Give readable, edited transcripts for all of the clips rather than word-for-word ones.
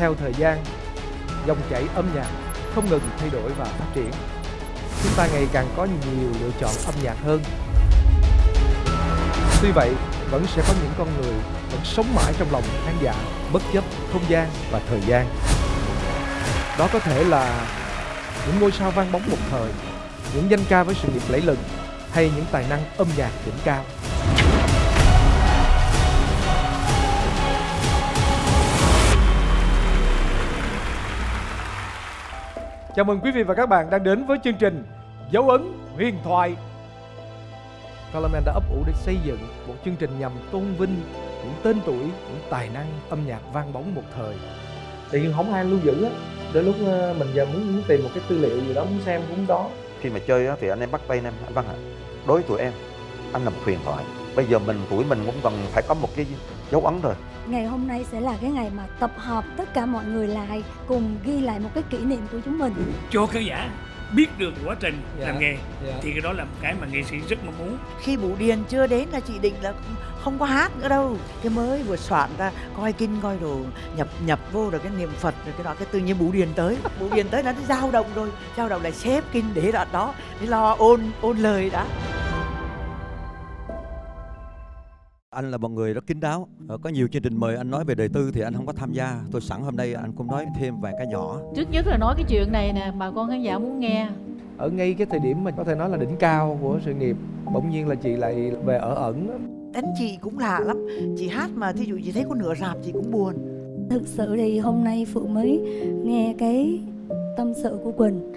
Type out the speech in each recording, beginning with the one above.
Theo thời gian, dòng chảy âm nhạc không ngừng thay đổi và phát triển. Chúng ta ngày càng có nhiều lựa chọn âm nhạc hơn. Tuy vậy, vẫn sẽ có những con người vẫn sống mãi trong lòng khán giả, bất chấp không gian và thời gian. Đó có thể là những ngôi sao vang bóng một thời, những danh ca với sự nghiệp lẫy lừng, hay những tài năng âm nhạc đỉnh cao. Chào mừng quý vị và các bạn đang đến với chương trình Dấu ấn huyền thoại. Coleman đã ấp ủ để xây dựng một chương trình nhằm tôn vinh những tên tuổi, những tài năng âm nhạc vang bóng một thời. Tự nhiên không ai lưu giữ á, đến lúc mình giờ muốn tìm một cái tư liệu gì đó, muốn xem cũng đó. Khi mà chơi á, thì anh em bắt tay anh Văn ạ, đối với tụi em, anh là một huyền thoại. Bây giờ tuổi mình cũng cần phải có một cái dấu ấn rồi. Ngày hôm nay sẽ là cái ngày mà tập hợp tất cả mọi người lại, cùng ghi lại một cái kỷ niệm của chúng mình. Cho khán giả biết được quá trình làm nghề, thì cái đó là một cái mà nghệ sĩ rất mong muốn. Khi Bửu Điền chưa đến là chị định là không có hát nữa đâu. Cái mới vừa soạn ra, coi kinh coi đồ, nhập vô rồi cái niệm Phật rồi cái đó, cái tự nhiên Bửu Điền tới nó dao động rồi, dao động lại xếp kinh để đoạn đó, để lo ôn lời đã. Anh là một người rất kín đáo, có nhiều chương trình mời anh nói về đời tư thì anh không có tham gia. Tôi sẵn hôm nay anh cũng nói thêm vài cái nhỏ. Trước nhất là nói cái chuyện này nè, bà con khán giả muốn nghe. Ở ngay cái thời điểm mà có thể nói là đỉnh cao của sự nghiệp, bỗng nhiên là chị lại về ở ẩn. Đánh chị cũng lạ lắm, chị hát mà thí dụ chị thấy có nửa rạp chị cũng buồn. Thực sự thì hôm nay Phượng mới nghe cái tâm sự của Quỳnh.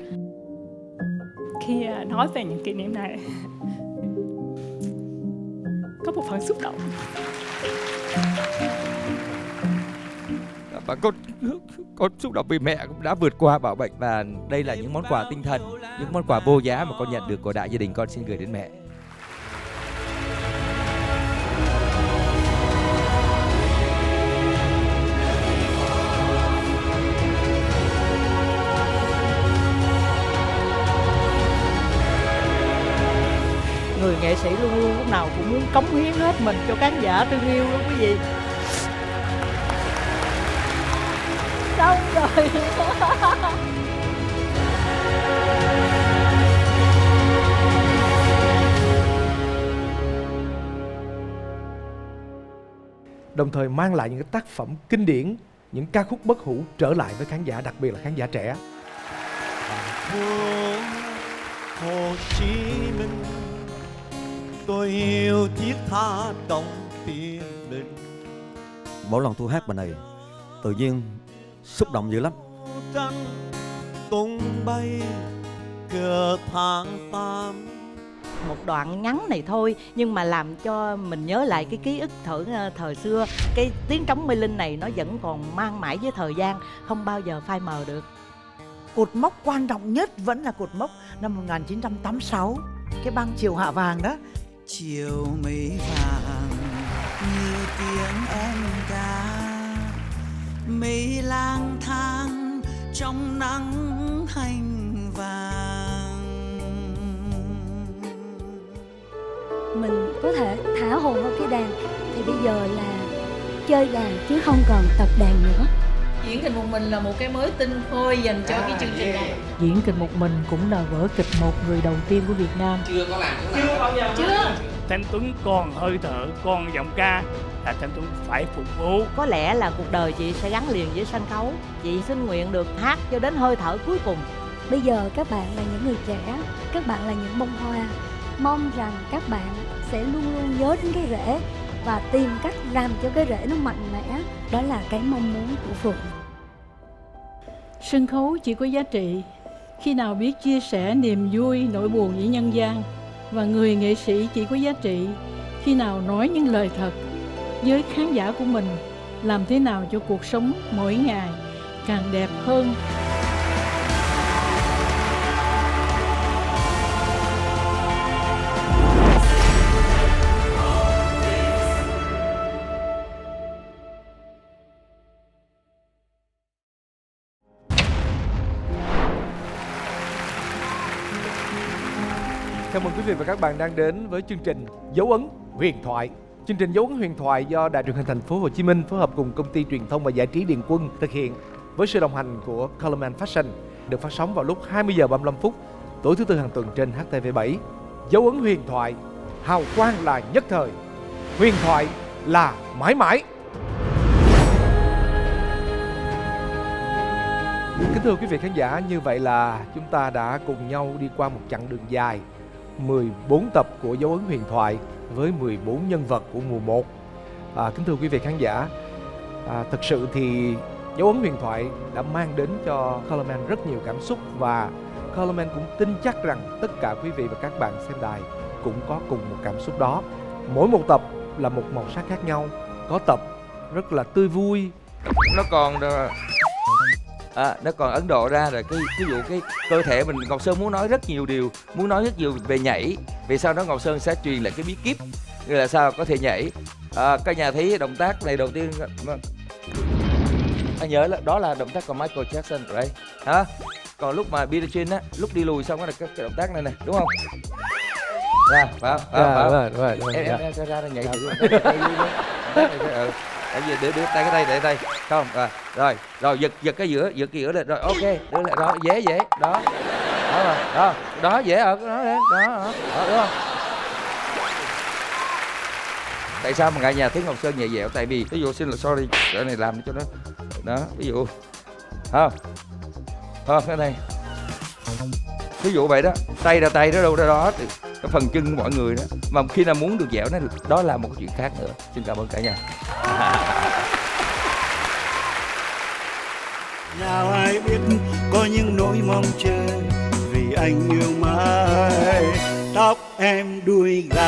Khi nói về những kỷ niệm này, có một phần xúc động. Và con xúc động vì mẹ cũng đã vượt qua bạo bệnh. Và đây là những món quà tinh thần, những món quà vô giá mà con nhận được của đại gia đình con xin gửi đến mẹ. Người nghệ sĩ luôn luôn lúc nào cũng muốn cống hiến hết mình cho khán giả thương yêu đó quý vị. Xong rồi. Đồng thời mang lại những cái tác phẩm kinh điển, những ca khúc bất hủ trở lại với khán giả, đặc biệt là khán giả trẻ. Hồ Chí Minh, tôi yêu thiết tha trong tim mình. Mỗi lần tôi hát bài này tự nhiên xúc động dữ lắm. Trăng tung bay cờ tháng 8. Một đoạn ngắn này thôi nhưng mà làm cho mình nhớ lại cái ký ức thời xưa. Cái tiếng trống mê linh này nó vẫn còn mang mãi với thời gian, không bao giờ phai mờ được. Cột mốc quan trọng nhất vẫn là cột mốc năm 1986, cái băng Chiều Hạ Vàng đó. Chiều mây vàng như tiếng em ca, mây lang thang trong nắng hành vàng. Mình có thể thả hồn vào cái đàn, thì bây giờ là chơi đàn chứ không còn tập đàn nữa. Diễn kịch một mình là một cái mới tinh khôi dành cho cái chương trình này. Diễn kịch một mình cũng là vở kịch một người đầu tiên của Việt Nam. Chưa có làm chưa bao giờ. Chưa. Thanh Tuấn còn hơi thở, còn giọng ca là Thanh Tuấn phải phục vụ. Có lẽ là cuộc đời chị sẽ gắn liền với sân khấu. Chị xin nguyện được hát cho đến hơi thở cuối cùng. Bây giờ các bạn là những người trẻ, các bạn là những bông hoa. Mong rằng các bạn sẽ luôn luôn nhớ đến cái rễ và tìm cách làm cho cái rễ nó mạnh mẽ. Đó là cái mong muốn của Phượng. Sân khấu chỉ có giá trị khi nào biết chia sẻ niềm vui, nỗi buồn với nhân gian. Và người nghệ sĩ chỉ có giá trị khi nào nói những lời thật với khán giả của mình, làm thế nào cho cuộc sống mỗi ngày càng đẹp hơn. Chào mừng quý vị và các bạn đang đến với chương trình Dấu ấn huyền thoại. Chương trình Dấu ấn huyền thoại do Đài Truyền hình Thành phố Hồ Chí Minh phối hợp cùng công ty truyền thông và giải trí Điền Quân thực hiện. với sự đồng hành của Colorman Fashion, được phát sóng vào lúc 20 giờ 35 phút tối thứ Tư hàng tuần trên HTV7. Dấu ấn huyền thoại, hào quang là nhất thời, huyền thoại là mãi mãi. Kính thưa quý vị khán giả, như vậy là chúng ta đã cùng nhau đi qua một chặng đường dài 14 tập của Dấu ấn huyền thoại với 14 nhân vật của mùa 1. Kính thưa quý vị khán giả, thật sự thì Dấu ấn huyền thoại đã mang đến cho Colorman rất nhiều cảm xúc, và Colorman cũng tin chắc rằng tất cả quý vị và các bạn xem đài cũng có cùng một cảm xúc đó. Mỗi một tập là một màu sắc khác nhau, có tập rất là tươi vui. Nó còn Ấn Độ ra rồi ví dụ cái cơ thể mình, Ngọc Sơn muốn nói rất nhiều điều, muốn nói rất nhiều về nhảy. Vì sau đó Ngọc Sơn sẽ truyền lại cái bí kíp như là sao có thể nhảy. Các nhà thấy động tác này đầu tiên anh nhớ là đó là động tác của Michael Jackson right? Hả? Còn lúc mà Billie Jean á, lúc đi lùi xong đó là cái động tác này nè, đúng không? Ra, phải. Em ra nhảy thử. Đưa tay cái tay, để tay. Không, rồi giật cái giữa lên, rồi ok, đưa lại đó, dễ, đó. Đó dễ ở đó đúng không? Tại sao mà cả nhà thấy Ngọc Sơn nhẹ dẻo? Tại vì ví dụ xin lỗi sorry, cái này làm cho nó đó, ví dụ không cái này, ví dụ vậy đó, tay ra đâu ra đó, cái phần chân của mọi người đó, mà khi nào muốn được dẻo nó được, đó là một cái chuyện khác nữa. Xin cảm ơn cả nhà. Nào ai biết có những nỗi mong chờ, vì anh yêu mãi tóc em đuôi gà.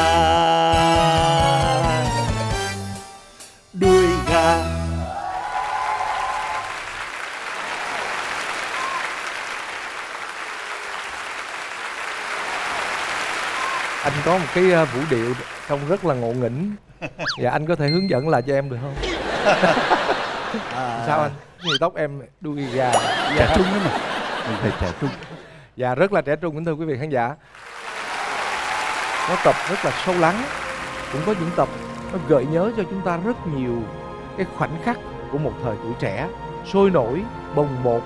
Anh có một cái vũ điệu trông rất là ngộ nghĩnh. Dạ, anh có thể hướng dẫn lại cho em được không? Sao anh? Gì tóc em đuôi gà. Trẻ trung đó mà. Mình phải trẻ trung. Dạ, rất là trẻ trung, kính thưa quý vị khán giả. Có tập rất là sâu lắng, cũng có những tập nó gợi nhớ cho chúng ta rất nhiều cái khoảnh khắc của một thời tuổi trẻ, sôi nổi, bồng bột,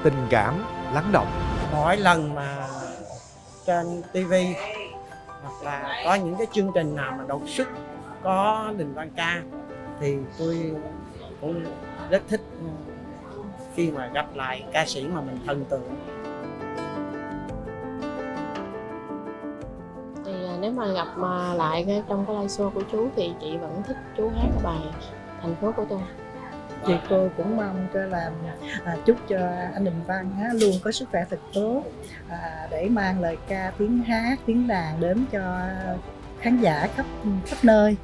tình cảm, lắng động. Mỗi lần mà trên TV hoặc là có những cái chương trình nào mà đột xuất có Đình Văn Ca thì tôi cũng rất thích khi mà gặp lại ca sĩ mà mình thần tượng. Thì nếu mà gặp mà lại trong cái live show của chú thì chị vẫn thích chú hát cái bài Thành phố của tôi. Chị tôi cũng mong cho làm chúc cho anh Đình Văn luôn có sức khỏe thật tốt, để mang lời ca, tiếng hát, tiếng đàn đến cho khán giả khắp nơi.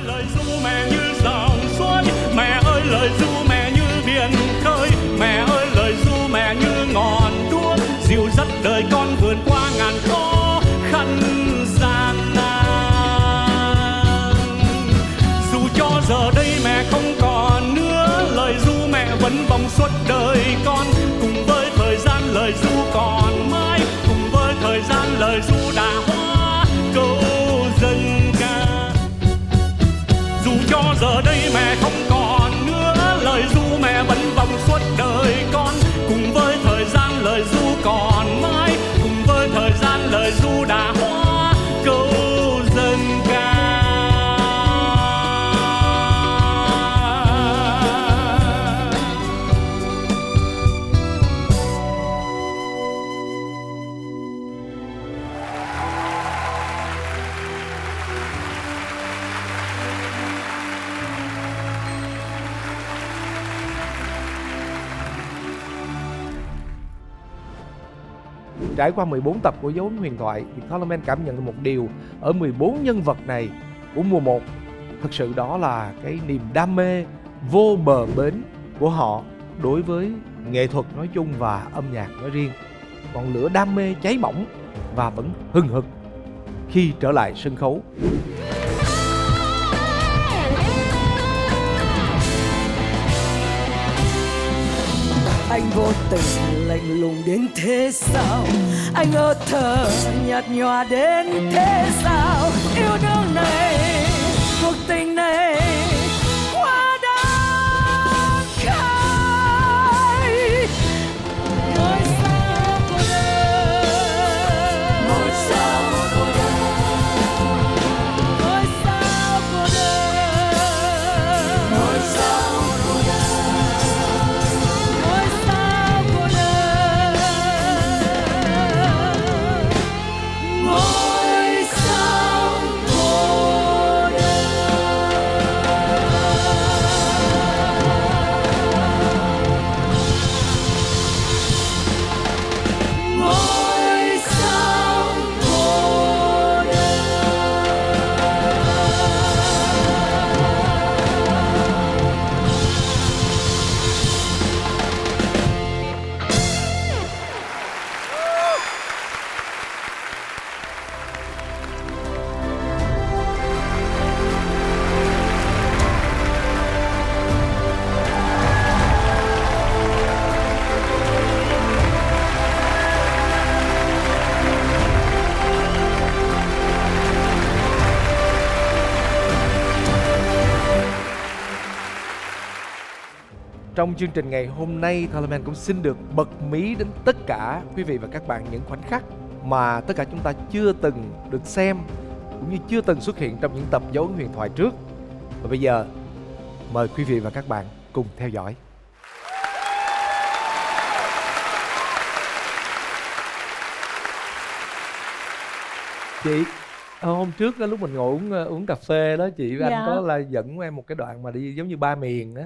Lời ru mẹ như dòng suối, mẹ ơi lời ru mẹ như biển khơi, mẹ ơi lời ru mẹ như ngọn đuốc dìu dắt đời con vượt qua ngàn khó khăn gian nan. Dù cho giờ đây mẹ không còn nữa, lời ru mẹ vẫn vòng suốt đời con. Cùng với thời gian lời ru còn mãi, cùng với thời gian lời ru đã hóa câu dân ca. Dù cho giờ đây mẹ không còn nữa, lời ru mẹ vẫn vòng suốt đời con. Cùng với thời gian lời ru còn mãi, cùng với thời gian lời ru đã hóa câu dân ca. Trải qua 14 tập của Dấu ấn huyền thoại thì Colorman cảm nhận được một điều ở 14 nhân vật này của mùa 1. Thực sự đó là cái niềm đam mê vô bờ bến của họ đối với nghệ thuật nói chung và âm nhạc nói riêng. Ngọn lửa đam mê cháy bỏng và vẫn hừng hực khi trở lại sân khấu. Anh vô tình lạnh lùng đến thế sao? Anh ngơ thơ nhạt nhòa đến thế sao? Yêu đương này, cuộc tình này, hoa đã khai. Ngôi sao của đời, ngôi sao của đời, ngôi sao của đời, ngôi sao của đời, ngôi sao của đời, ngôi sao của đời. Ngôi sao của đời. Trong chương trình ngày hôm nay, Thailand cũng xin được bật mí đến tất cả quý vị và các bạn những khoảnh khắc mà tất cả chúng ta chưa từng được xem, cũng như chưa từng xuất hiện trong những tập Dấu ấn huyền thoại trước. Và bây giờ, mời quý vị và các bạn cùng theo dõi. Chị, hôm trước lúc mình ngồi uống cà phê đó, chị với anh có là dẫn em một cái đoạn mà đi giống như ba miền á.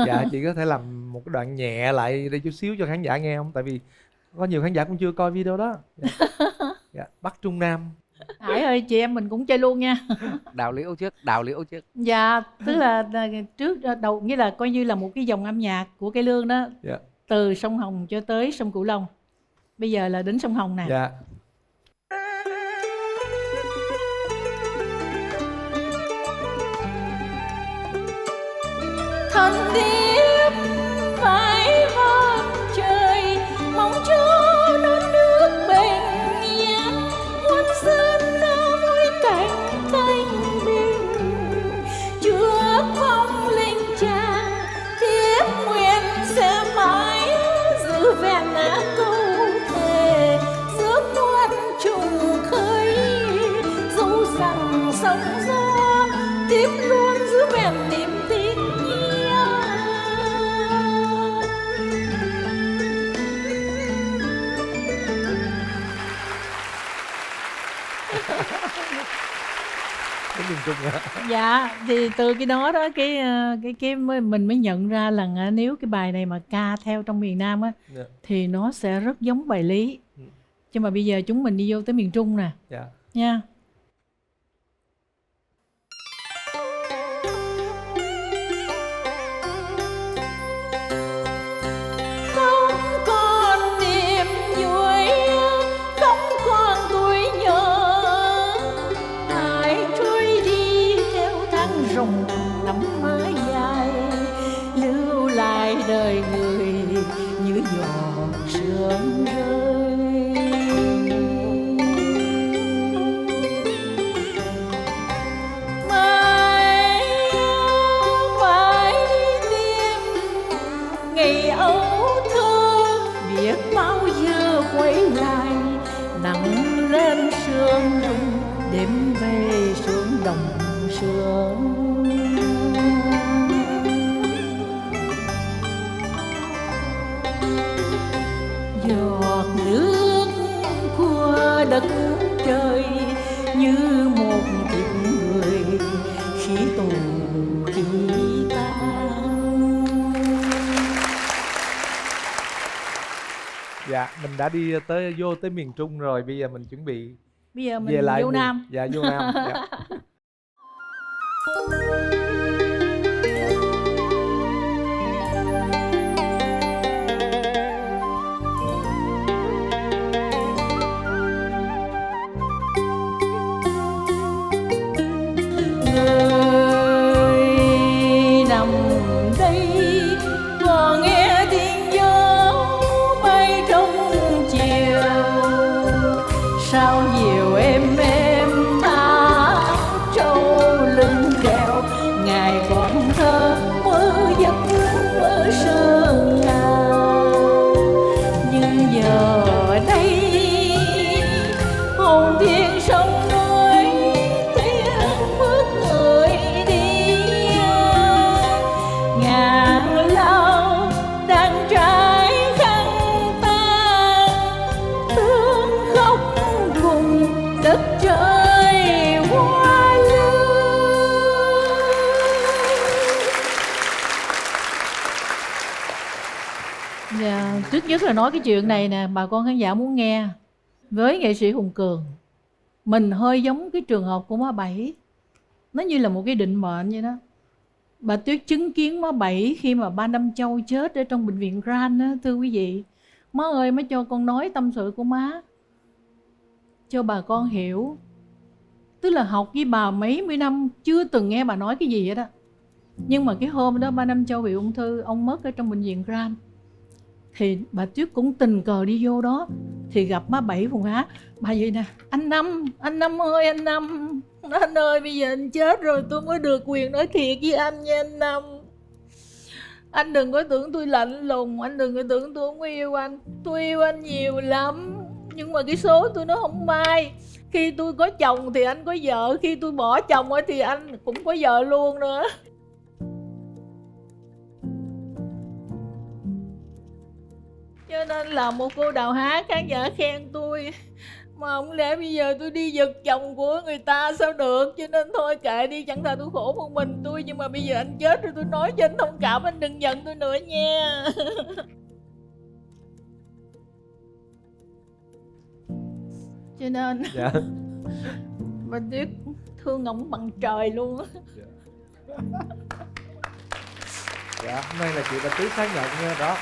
Dạ, chị có thể làm một cái đoạn nhẹ lại đây chút xíu cho khán giả nghe không? Tại vì có nhiều khán giả cũng chưa coi video đó. Dạ, Bắc Trung Nam. Hải ơi, chị em mình cũng chơi luôn nha. Đào liễu trước. Dạ, tức là trước đầu nghĩa là coi như là một cái dòng âm nhạc của Cải Lương đó. Dạ. Từ sông Hồng cho tới sông Cửu Long. Bây giờ là đến sông Hồng nè. Dạ. Thân điệp vai vang trời, mong cho non nước bình yên, muôn dân vui cảnh thanh bình. Trước phong linh trang thiếp nguyện sẽ mãi giữ vẹn câu thề, giữa muôn trùng khơi dù rằng sóng gió, thiếp luôn giữ vẹn niềm tin. Miền Trung hả? Dạ, thì từ cái đó đó cái mình mới nhận ra là nếu cái bài này mà ca theo trong miền Nam á, thì nó sẽ rất giống bài Lý. Nhưng mà bây giờ chúng mình đi vô tới miền Trung nè. Dạ. Nha. Không còn niềm vui, không còn tuổi nhớ, hãy trôi đi theo tháng rồng năm mới dài, lưu lại đời người như giọt sương rơi. Mãi mãi tìm ngày ấu thơ, biết bao giờ quay lại, nắng lên sương rung, đêm về xuống đồng sương. Giọt nước của đất trời như một kiếp người, khi tù khi tan. Dạ, mình đã đi vô tới miền Trung rồi, bây giờ mình chuẩn bị Bây giờ mình về lại vô Nam. Dạ, vô Nam. Dạ. Người nằm đây có nghe tiếng gió ngày còn thơ mơ giấc mơ sơn hà, nhưng giờ đây hồn thiên sông núi tiếng bước người đi, ngàn lao đang trái khăn tan, thương khóc cùng đất trời hoa lương. Dạ, trước nhất là nói cái chuyện này nè, bà con khán giả muốn nghe. Với nghệ sĩ Hùng Cường, mình hơi giống cái trường hợp của má Bảy. Nó như là một cái định mệnh vậy đó. Bà Tuyết chứng kiến má Bảy khi mà ba Năm Châu chết ở trong bệnh viện Grand á, thưa quý vị. Má ơi, má cho con nói tâm sự của má cho bà con hiểu. Tức là học với bà mấy mươi năm chưa từng nghe bà nói cái gì hết đó. Nhưng mà cái hôm đó ba Năm Châu bị ung thư, ông mất ở trong bệnh viện Grand, thì bà Tuyết cũng tình cờ đi vô đó thì gặp má Bảy Phùng Hát. Bà vậy nè: anh Năm ơi, anh ơi, bây giờ anh chết rồi tôi mới được quyền nói thiệt với anh nha anh Năm. Anh đừng có tưởng tôi lạnh lùng, anh đừng có tưởng tôi không yêu anh. Tôi yêu anh nhiều lắm, nhưng mà cái số tôi nó không may. Khi tôi có chồng thì anh có vợ, khi tôi bỏ chồng thì anh cũng có vợ luôn nữa. Cho nên là một cô Đào Hát khán giả khen tôi, mà không lẽ bây giờ tôi đi giật chồng của người ta sao được. Cho nên thôi kệ đi, chẳng thà tôi khổ một mình tôi. Nhưng mà bây giờ anh chết rồi, tôi nói cho anh thông cảm, anh đừng giận tôi nữa nha. Cho nên Dạ. bà Tuyết thương ổng bằng trời luôn á. Dạ, hôm nay là chị bà Tuyết xác nhận nha đó.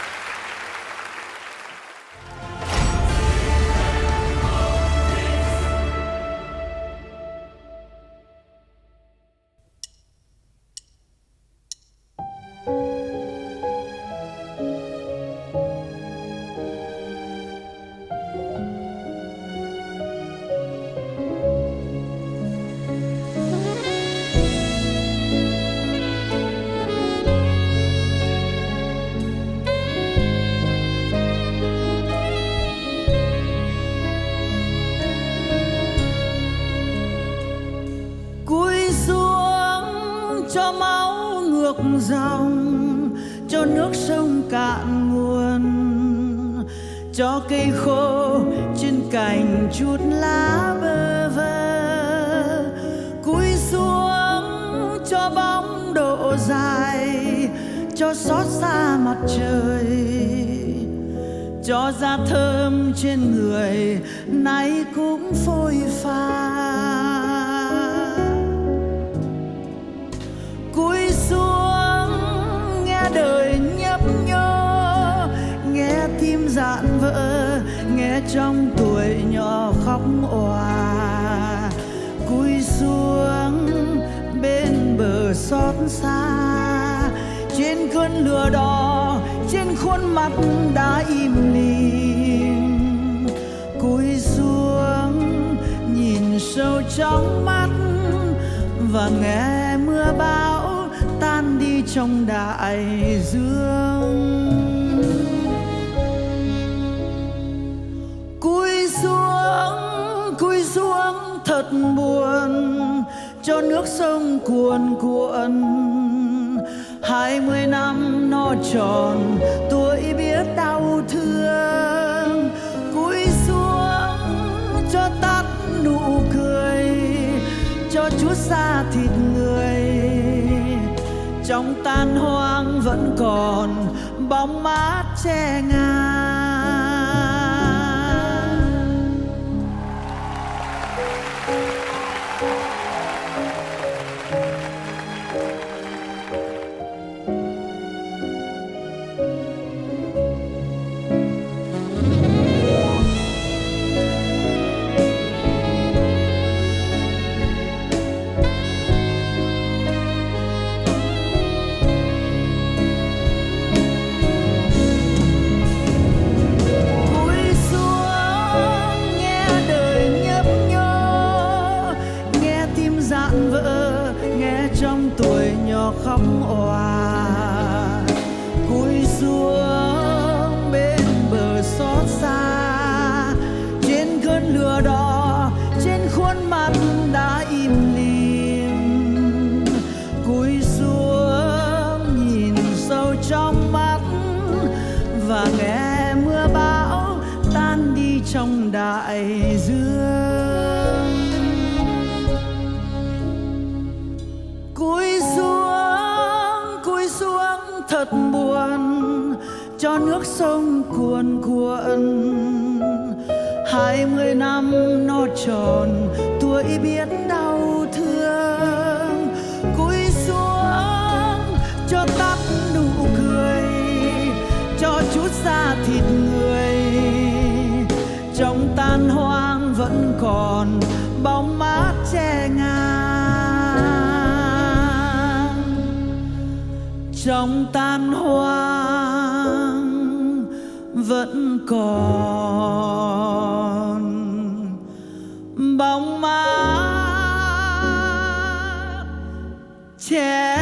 Dòng cho nước sông cạn nguồn, cho cây khô trên cành chút lá bơ vơ, cúi xuống cho bóng độ dài, cho xót xa mặt trời, cho da thơm trên người nay cũng phôi pha. Cúi xuống nghe đời nhấp nhô, nghe tim dạn vỡ, nghe trong tuổi nhỏ khóc òa. Cúi xuống bên bờ xót xa, trên cơn lửa đỏ, trên khuôn mặt đã im lìm. Cúi xuống nhìn sâu trong mắt và nghe mưa bão tan đi trong đại dương. Cúi xuống thật buồn cho nước sông cuồn cuộn. 20 năm nó tròn tôi biết đau thương. Cúi xuống cho tắt nụ cười, cho chút da thịt người. Trong tan hoang vẫn còn bóng mát che ngang. tuổi nhỏ khóc òa, cúi xuống bên bờ xót xa. Trên cơn lửa đỏ, trên khuôn mặt đã im lìm, cúi xuống nhìn sâu trong mắt và nghe mưa bão tan đi trong đại dương. Cúi xuống thật buồn cho nước sông cuồn cuộn. 20 năm nó tròn tuổi biết đau thương. Cúi xuống cho tắt nụ cười, cho chút da thịt người. Trong tan hoang vẫn còn bóng mát che ngang. Trong tan hoang vẫn còn bóng mát che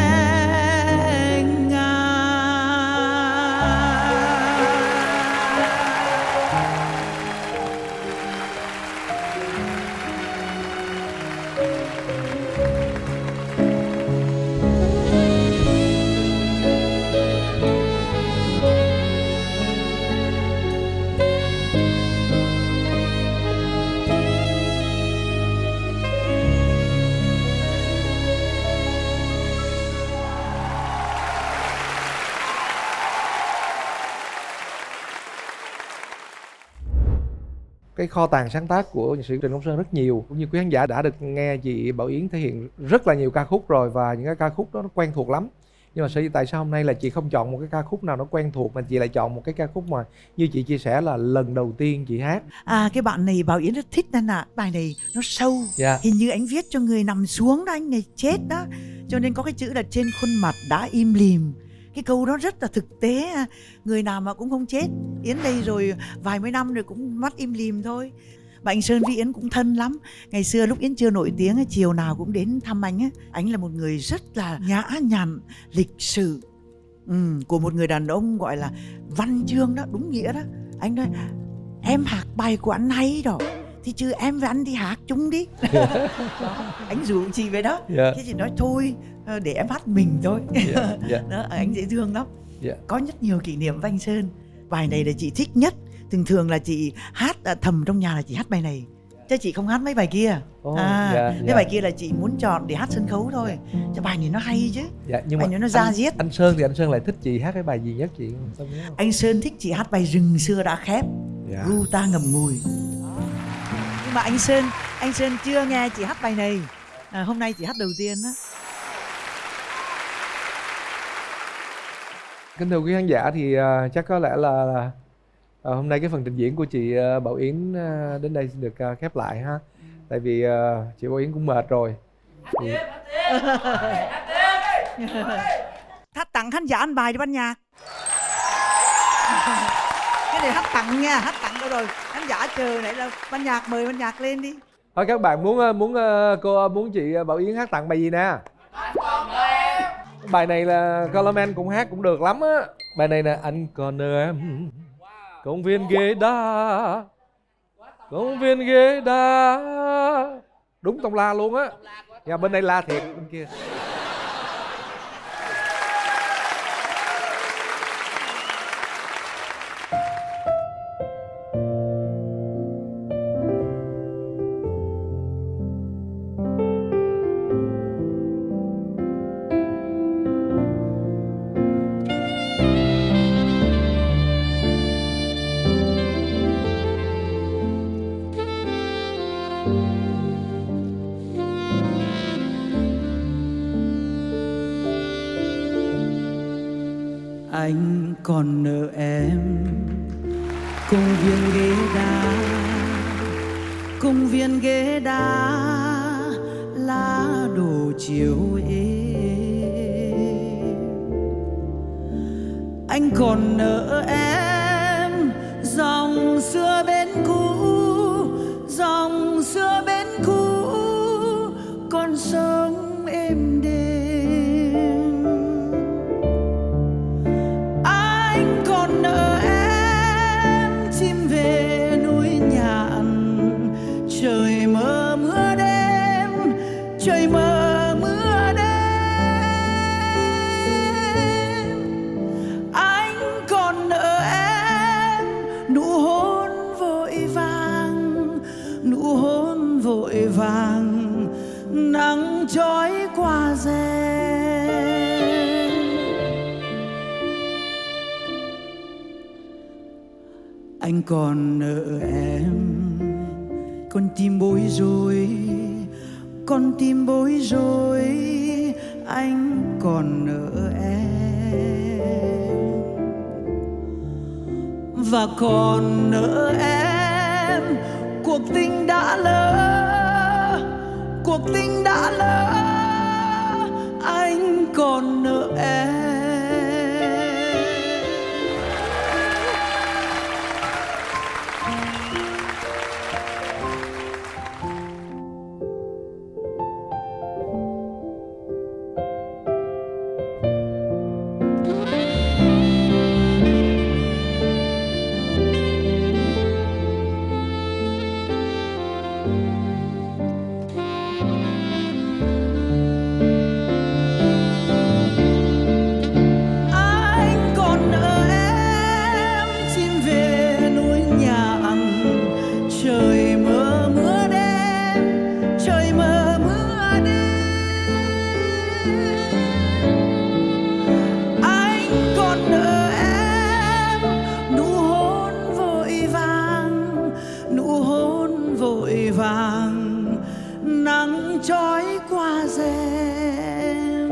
Cái kho tàng sáng tác của nhạc sĩ Trịnh Công Sơn rất nhiều, cũng như quý khán giả đã được nghe chị Bảo Yến thể hiện rất là nhiều ca khúc rồi, và những cái ca khúc đó nó quen thuộc lắm. Nhưng mà tại sao hôm nay là chị không chọn một cái ca khúc nào nó quen thuộc mà chị lại chọn một cái ca khúc mà như chị chia sẻ là lần đầu tiên chị hát? Cái bạn này Bảo Yến rất thích nên là bài này nó sâu. Hình như anh viết cho người nằm xuống đó, anh này chết đó, cho nên có cái chữ là trên khuôn mặt đã im lìm. Cái câu đó rất là thực tế, người nào mà cũng không chết. Yến đây rồi vài mươi năm rồi cũng mắt im lìm thôi. Và anh Sơn với Yến cũng thân lắm. Ngày xưa lúc Yến chưa nổi tiếng, chiều nào cũng đến thăm anh á. Anh là một người rất là nhã nhặn, lịch sự, của một người đàn ông gọi là văn chương đó, đúng nghĩa đó. Anh nói em hát bài của anh hay đó, thì chứ em với anh đi hát chung đi. Anh rủ chị về đó. Thế chị nói thôi để em hát mình thôi. Đó, anh dễ thương lắm. Có rất nhiều kỷ niệm với anh Sơn. Bài này là chị thích nhất. Thường là chị hát thầm trong nhà là chị hát bài này, chứ chị không hát mấy bài kia. Cái bài kia là chị muốn chọn để hát sân khấu thôi. Cho bài này nó hay chứ. Nhưng bài này nó da diết. Anh Sơn thì anh Sơn lại thích chị hát cái bài gì nhất chị? Anh Sơn thích chị hát bài Rừng Xưa Đã Khép, Ru Ta Ngậm Ngùi. Nhưng mà anh Sơn chưa nghe chị hát bài này. Hôm nay chị hát đầu tiên đó. Kính thưa quý khán giả, thì chắc có lẽ là hôm nay cái phần trình diễn của chị Bảo Yến đến đây được khép lại ha. Tại vì chị Bảo Yến cũng mệt rồi. Hát tặng khán giả anh bài đi ban nhạc. Cái này hát tặng nha, hát tặng đâu rồi. Khán giả chờ này là ban nhạc, mời ban nhạc lên đi. Thôi các bạn muốn chị Bảo Yến hát tặng bài gì nè? Bài này là Colorman cũng hát cũng được lắm á. Bài này là Anh Còn Nợ Em, công viên ghế đá, công viên ghế đá. Đúng tông la luôn á. Nhà bên đây la thiệt, bên kia. Anh còn nợ em công viên ghế đá, công viên ghế đá lá đổ chiều êm. Anh còn nợ em dòng xưa bên cũ, dòng xưa bên cũ, con sông êm đềm. anh còn nợ em. Con tim bối rối, con tim bối rối, anh còn nợ em. Và còn nợ em cuộc tình đã lỡ, cuộc tình đã lỡ, anh còn nợ em. Nắng trói qua rèm,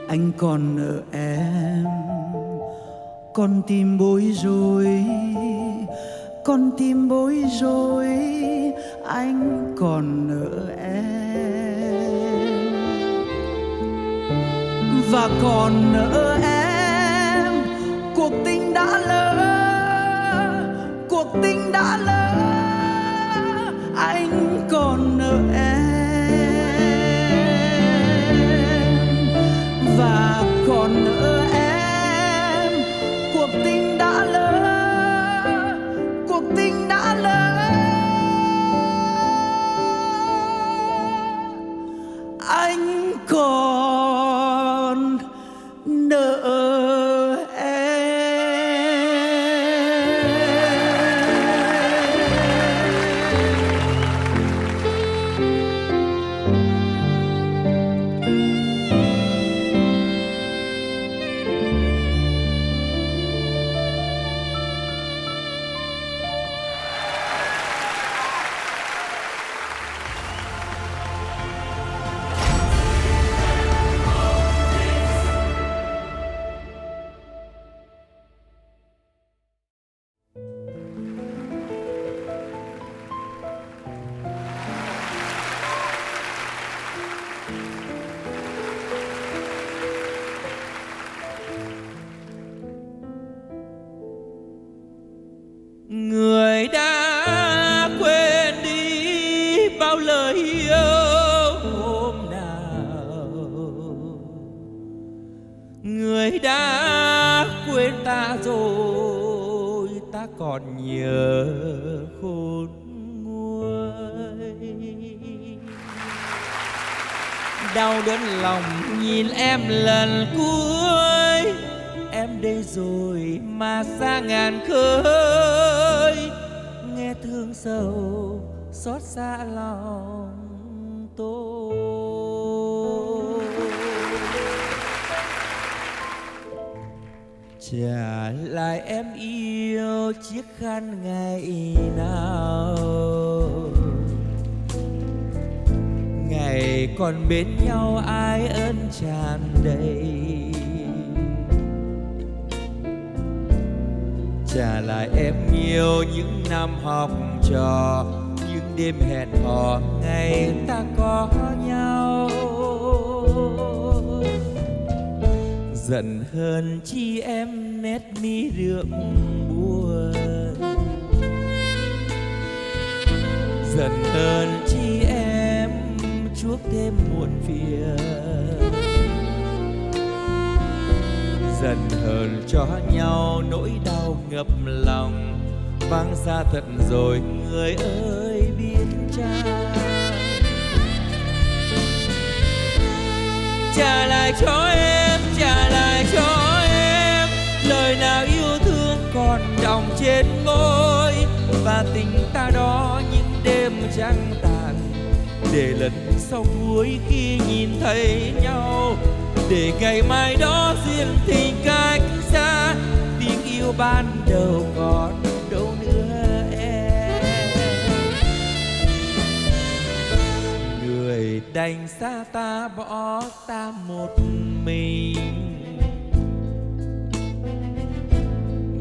anh còn nợ em. Con tim bối rối, con tim bối rối, anh còn nợ em. Và còn nợ em cuộc tình đã lỡ, cuộc tình đã lỡ, anh còn nợ em. Và còn nợ em cuộc tình đã lỡ, cuộc tình đã lỡ, anh còn nợ em. Người đã quên đi bao lời yêu hôm nào, người đã quên ta rồi, ta còn nhớ khôn nguôi. Đau đớn lòng nhìn em lần cuối, em đây rồi mà xa ngàn khơi, nghe thương sầu xót xa lòng tôi. Trả lại em yêu chiếc khăn ngày nào, ngày còn bên nhau ai ơn tràn đầy. Trả lại em yêu những năm học trò, những đêm hẹn hò ngày ta có nhau. Giận hơn chi em nét mi rượu buồn, giận hơn chi em chuốc thêm muộn phiền. Giận hờn cho nhau nỗi đau ngập lòng, vắng xa thật rồi người ơi biết chăng. Trả lại cho em, trả lại cho em lời nào yêu thương còn đọng trên môi, và tình ta đó những đêm trăng tàn, để lần sau cuối khi nhìn thấy nhau, để ngày mai đó duyên tình cách xa, vì yêu ban đầu còn đâu nữa em. Người đành xa ta bỏ ta một mình,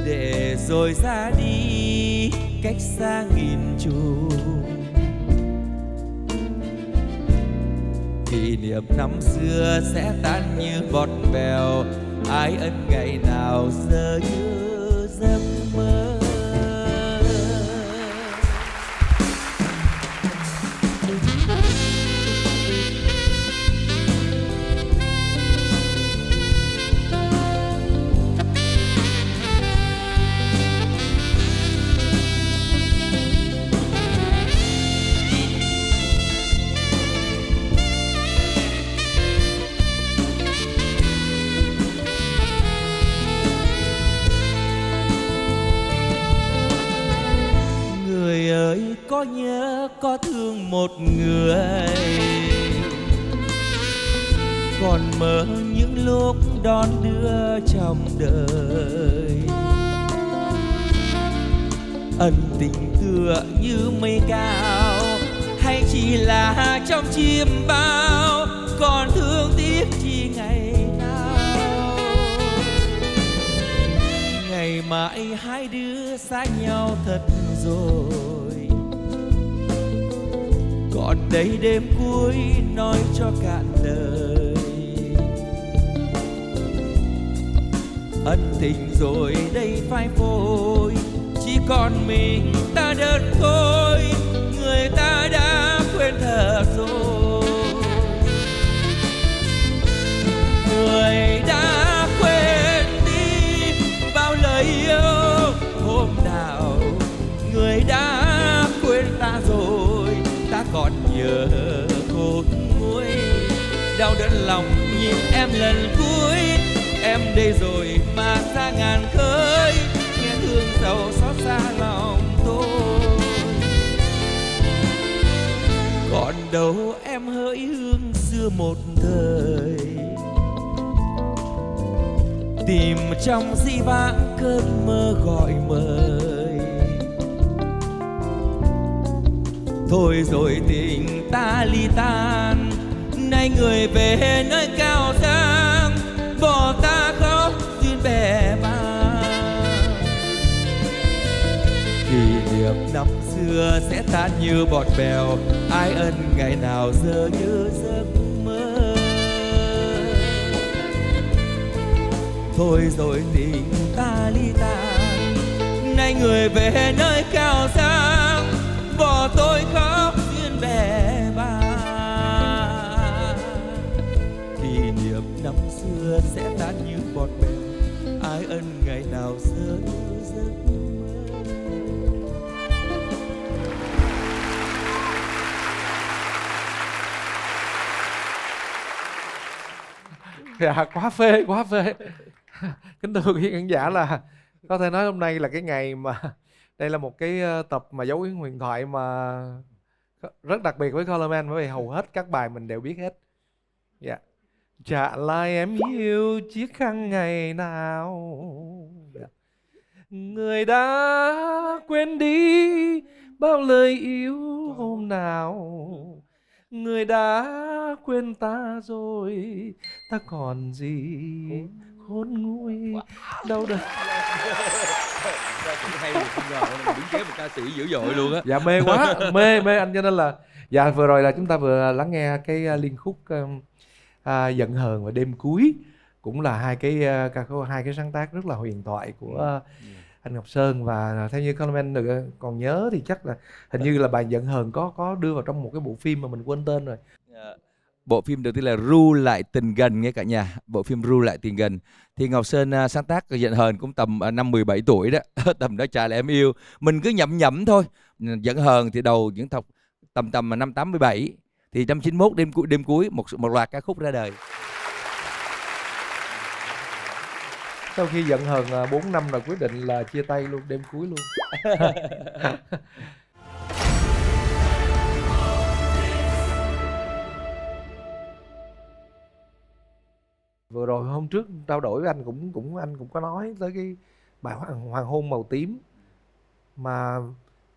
để rồi ra đi cách xa nghìn trùng. Kỷ niệm năm xưa sẽ tan như bọt bèo, ai ân ngày nào giờ như giấc mơ. Có nhớ có thương một người, còn mơ những lúc đón đưa trong đời. Ân tình tựa như mây cao, hay chỉ là trong chim bao, còn thương tiếc chi ngày nào. Ngày mãi hai đứa xa nhau thật rồi, còn đây đêm cuối nói cho cạn lời. Ân tình rồi đây phai phôi, chỉ còn mình ta đơn côi, người ta đã quên thật rồi. Người đã quên đi bao lời yêu hôm nào, người đã quên ta rồi, ta còn nhớ cốt cuối. Đau đớn lòng nhìn em lần cuối, em đây rồi mà xa ngàn khơi, nghe thương sầu xót xa lòng tôi. Còn đâu em hỡi hương xưa một thời, tìm trong dĩ vãng cơn mơ gọi mời. Thôi rồi tình ta ly tan, nay người về nơi cao sang, bỏ ta khóc duyên bè bàng. Kỷ niệm năm xưa sẽ tan như bọt bèo, ai ân ngày nào giờ như giấc mơ. Thôi rồi tình ta ly tan, nay người về nơi cao sang, bỏ tôi khóc duyên bè bàng. Kỷ niệm năm xưa sẽ tan như bọt bèo, ai ân ngày nào giờ như giấc mơ. Dạ, quá phê, quá phê. Kính thưa quý khán giả, là có thể nói hôm nay là cái ngày mà đây là một cái tập mà dấu ấn huyền thoại mà rất đặc biệt với Colorman, bởi vì hầu hết các bài mình đều biết hết. Dạ. Trả lại em yêu chiếc khăn ngày nào, dạ. Người đã quên đi bao lời yêu hôm nào, người đã quên ta rồi, ta còn gì khốn nguôi đâu đây. Hay một không ngờ mình đứng kế một ca sĩ dữ dội luôn á. Dạ mê quá, mê anh, cho nên là dạ vừa rồi là chúng ta vừa lắng nghe cái liên khúc Giận Hờn và Đêm Cuối, cũng là hai cái ca khúc, hai cái sáng tác rất là huyền thoại của anh Ngọc Sơn. Và theo như Colorman còn nhớ thì chắc là hình như là bài Giận Hờn có đưa vào trong một cái bộ phim mà mình quên tên rồi. Bộ phim đầu tiên là Ru Lại Tình Gần nghe cả nhà. Bộ phim Ru Lại Tình Gần thì Ngọc Sơn sáng tác Giận Hờn cũng tầm năm 17 tuổi đó. Tầm đó Trả Lại Em Yêu mình cứ nhẩm thôi. Giận Hờn thì đầu những tầm năm 87, thì năm 91 đêm cuối một loạt ca khúc ra đời. Sau khi Giận Hờn 4 năm là quyết định là chia tay luôn, Đêm Cuối luôn. Vừa rồi hôm trước trao đổi với anh cũng có nói tới bài Hoàng hôn màu tím mà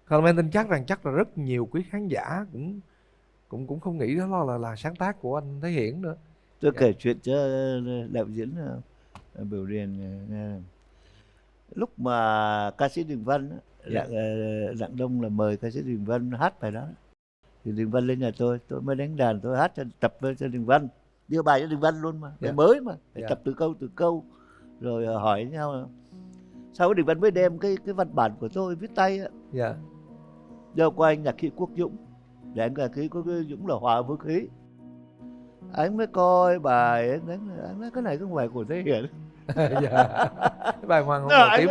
Clement tin chắc là rất nhiều quý khán giả cũng không nghĩ đó là sáng tác của anh Thế Hiển nữa. Tôi kể chuyện cho đạo diễn Biểu Điền nghe. Lúc mà ca sĩ Đình Văn Đặng Đông là mời ca sĩ Đình Văn hát bài đó, thì Đình Văn lên nhà tôi mới đánh đàn, tôi hát tập cho Đình Văn, đưa bài cho Đình Văn luôn mà, bài mới mà, phải tập từ câu rồi hỏi nhau. Sau đó Đình Văn mới đem cái văn bản của tôi viết tay giao qua anh nhạc sĩ Quốc Dũng, để anh nhạc sĩ Quốc Dũng là hòa vũ khí. Anh mới coi bài, anh nói cái này không phải của Thế Hiển. Bài Hoàng hôn màu tím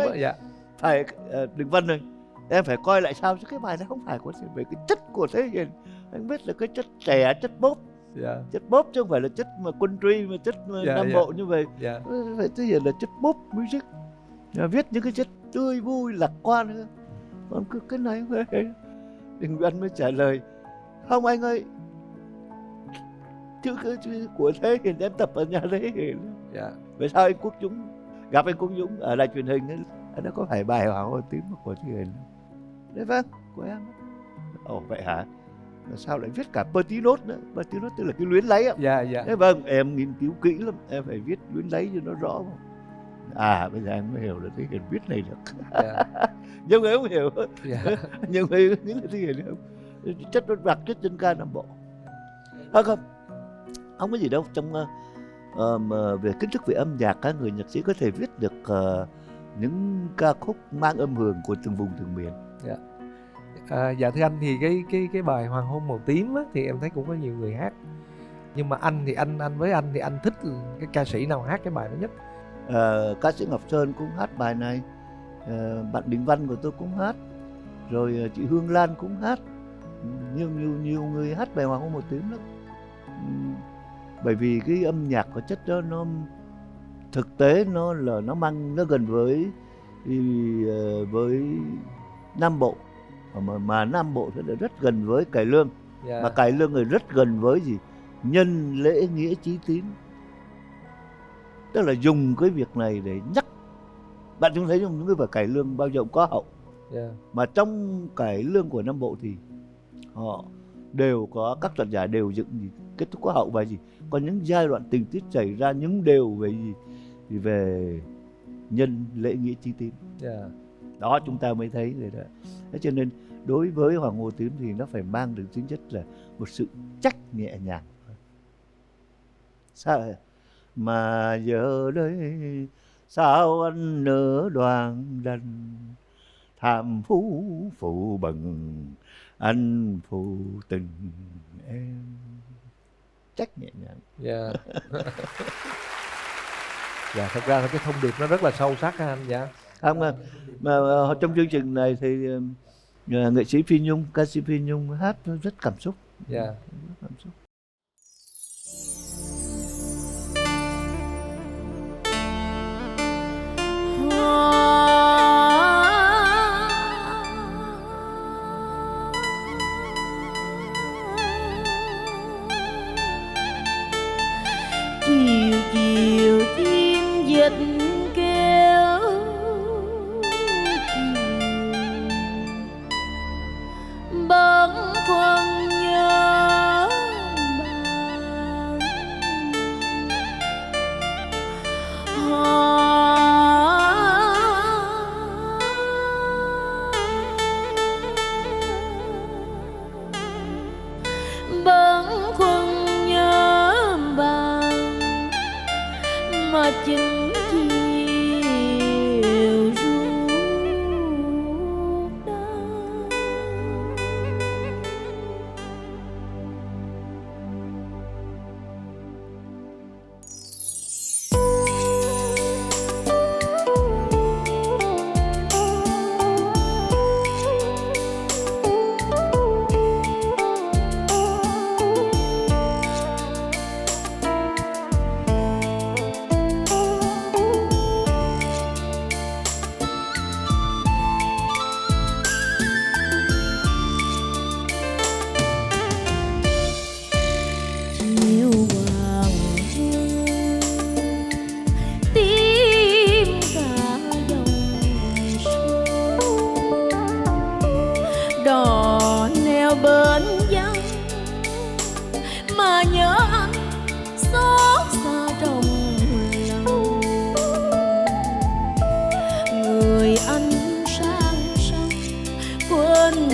phải Đình Văn ơi, em phải coi lại sao chứ cái bài này không phải của Thế Hiển, về cái chất của Thế Hiển. Anh biết là cái chất trẻ, chất bốp, chất bốp chứ không phải là chất mà country mà chất Nam Bộ như vậy. Phải Thế Hiển là chất bốp music, viết những cái chất tươi vui lạc quan nữa. Còn cái này vậy. Đình Văn mới trả lời không anh ơi, chữ của Thế Hiển em tập ở nhà Thế Hiển. Vậy sao anh Quốc Dũng gặp anh Quốc Dũng ở đài truyền hình ấy, nó có phải bài Hoàng hôn tím của Thế Hiển không? Đấy vâng, của em. Ồ vậy hả? Sao lại viết cả Petit Note nữa? Petit Note tức là cái luyến lấy á. Đấy vâng, em nghiên cứu kỹ lắm, em phải viết luyến lấy cho nó rõ. Bây giờ em mới hiểu là Thế Hiển viết này được. Nhưng người không hiểu. Nhưng người nghĩ là Thế Hiển không? Chất nó đặc chất dân ca Nam Bộ. Không có gì đâu. Trong về kiến thức về âm nhạc, các người nhạc sĩ có thể viết được những ca khúc mang âm hưởng của từng vùng từng miền. Dạ thưa anh, thì cái bài Hoàng hôn màu tím á, thì em thấy cũng có nhiều người hát. Nhưng mà anh thì anh với anh thì anh thích cái ca sĩ nào hát cái bài đó nhất? Ca sĩ Ngọc Sơn cũng hát bài này, bạn Đình Văn của tôi cũng hát, rồi chị Hương Lan cũng hát, nhiều người hát bài Hoàng hôn màu tím lắm. Bởi vì cái âm nhạc của chất đó nó thực tế nó gần với Nam Bộ, mà Nam Bộ thì rất gần với cải lương, mà cải lương thì rất gần với gì? Nhân lễ nghĩa chí tín. Tức là dùng cái việc này để nhắc bạn. Chúng thấy trong những cái vở cải lương bao giờ cũng có hậu, mà trong cải lương của Nam Bộ thì họ đều có, các soạn giả đều dựng gì kết thúc có hậu bài gì, còn những giai đoạn tình tiết xảy ra những đều về gì thì về nhân lễ nghĩa chí tín. Đó chúng ta mới thấy rồi đó. Thế cho nên đối với Hoàng hôn tím thì nó phải mang được tính chất là một sự trách nhẹ nhàng. Sao mà giờ đây sao anh nỡ đoàn đành, tham phú phụ bần anh phụ tình em. Trách nhẹ nhàng. Thật ra cái thông điệp nó rất là sâu sắc ha anh. Không mà trong chương trình này thì nghệ sĩ Phi Nhung, ca sĩ Phi Nhung hát rất cảm xúc. Rất cảm xúc. Chiều chiều chim dịch kêu bâng khuâng nhớ bạn, bâng khuâng nhớ bạn mà chừng chiều ruột đau.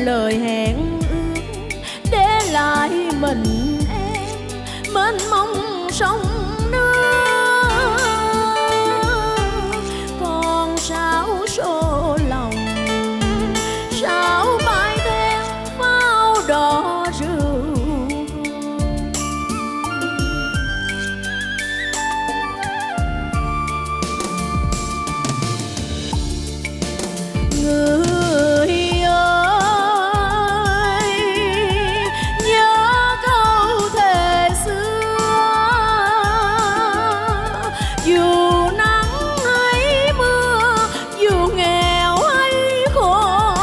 lời hẹn ước, để lại mình em mênh mông sông nước. Còn sao số lòng, sao bay theo pháo đỏ rượu. Người ơi, nhớ câu thề xưa, dù nắng hay mưa, dù nghèo hay khổ,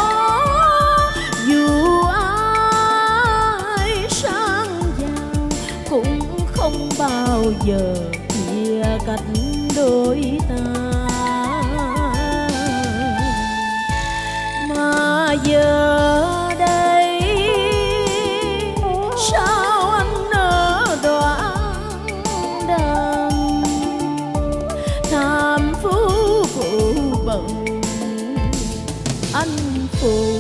dù ai sang giàu cũng không bao giờ chia cách đôi ta. Mà giờ đây sao anh nỡ đoạn đàm, tham phú phụ bận anh phụ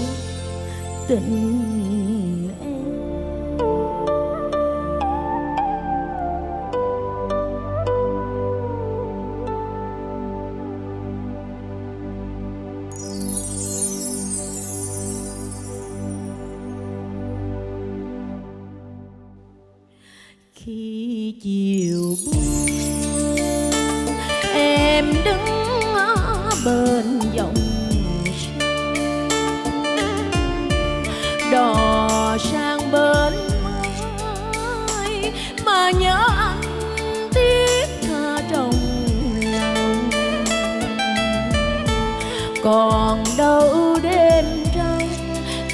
tình em. Khi chiều buông em đứng bên dòng sông, đò sang bên mới mà nhớ anh tiếc tha trong lòng. Còn đâu đêm trăng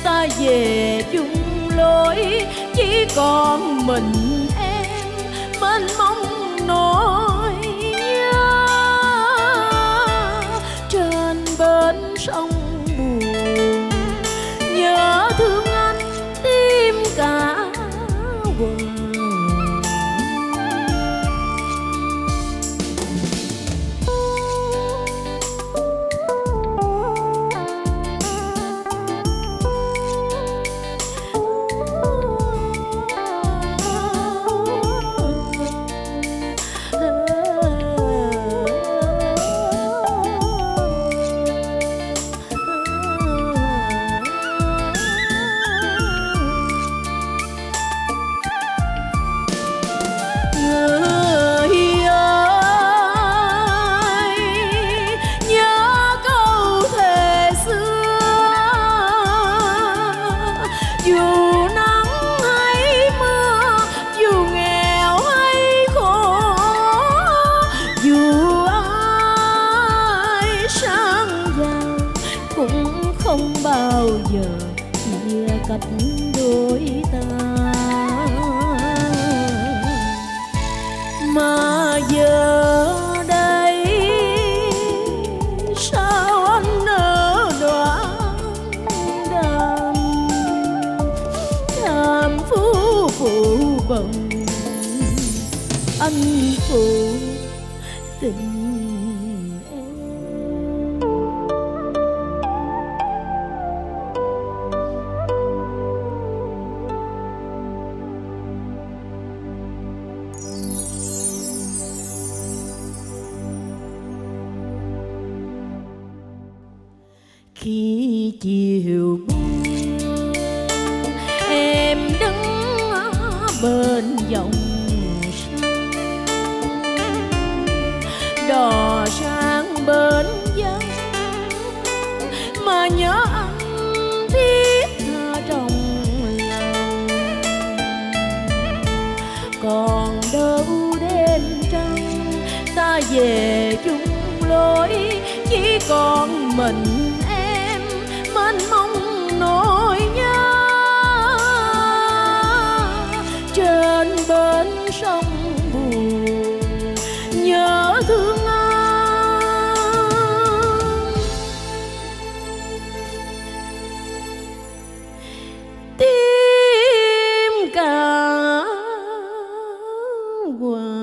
ta về chung lối, chỉ còn mình em mênh mông nỗi nhớ. Trên bến sông buồn nhớ thương anh tim cả quần. Không bao giờ chia cách đôi ta. Mà giờ đây sao anh nỡ đoạn đàm, tham phú phụ bận anh phụ tình. Khi chiều buông em đứng bên dòng sông, đò sang bên dân mà nhớ anh thiết tha trong lòng. Còn đâu đêm trăng ta về chung lối, chỉ còn mình mênh mông nỗi nhớ. Trên bến sông buồn nhớ thương anh tim cả quần.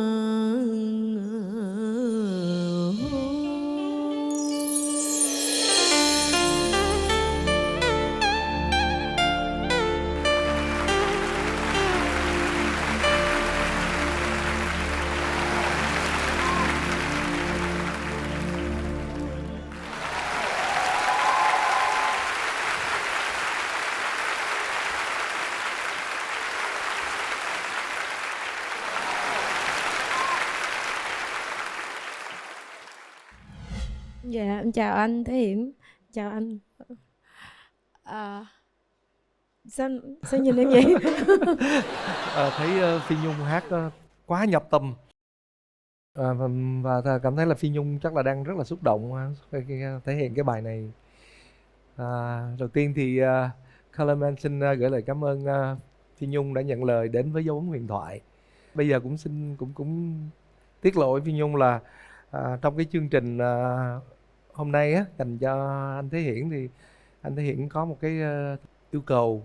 Dạ, em chào anh Thế Hiển. Chào anh. Sao nhìn em vậy? Thấy Phi Nhung hát quá nhập tâm. Và cảm thấy là Phi Nhung chắc là đang rất là xúc động khi thể hiện cái bài này. Đầu tiên thì Colorman xin gửi lời cảm ơn Phi Nhung đã nhận lời đến với Dấu Ấn Huyền Thoại. Bây giờ cũng xin cũng tiết lộ với Phi Nhung là trong cái chương trình hôm nay á, dành cho anh Thế Hiển thì anh Thế Hiển có một cái yêu cầu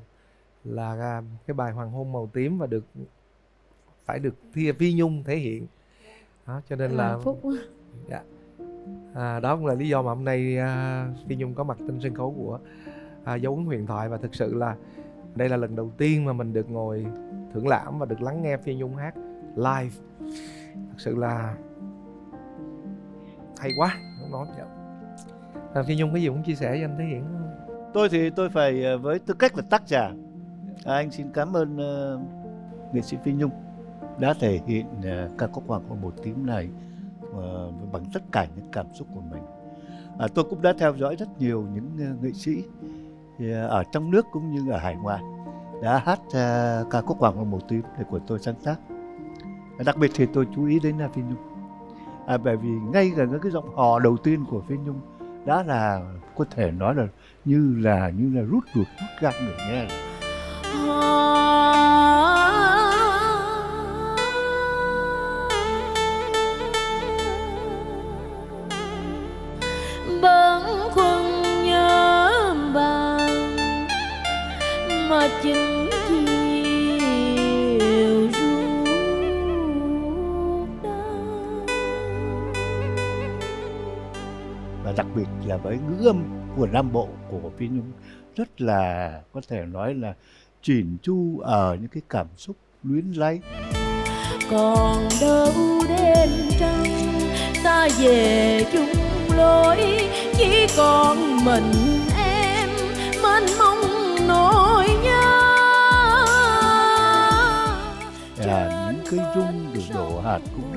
là cái bài Hoàng Hôn Màu Tím và phải được Phi Nhung thể hiện. Đó, cho nên là phúc quá. Dạ. Đó cũng là lý do mà hôm nay Phi Nhung có mặt trên sân khấu của Dấu Ấn Huyền Thoại, và thực sự là đây là lần đầu tiên mà mình được ngồi thưởng lãm và được lắng nghe Phi Nhung hát live. Thực sự là hay quá, không nói. Phi Nhung có gì muốn chia sẻ với anh Thế Hiển không? Tôi thì tôi phải với tư cách là tác giả, anh xin cảm ơn nghệ sĩ Phi Nhung đã thể hiện ca khúc Hoàng Hôn Màu Tím này bằng tất cả những cảm xúc của mình. Tôi cũng đã theo dõi rất nhiều những nghệ sĩ ở trong nước cũng như ở hải ngoại đã hát ca khúc Hoàng Hôn Màu Tím để của tôi sáng tác. Đặc biệt thì tôi chú ý đến Phi Nhung, bởi vì ngay cả cái giọng hò đầu tiên của Phi Nhung đã là có thể nói là như là rút ruột rút gan người nghe. Bâng khuâng nhớ bạn mà chính chiều ruột đau. Và đặc biệt là với ngữ âm của Nam Bộ của Phi Nhung rất là có thể nói là chỉn chu ở những cái cảm xúc luyến láy. Còn đâu đêm trăng ta về chung lối, chỉ còn mình em mênh mông nỗi nhớ. Những cái rung rồi đổ hạt cũng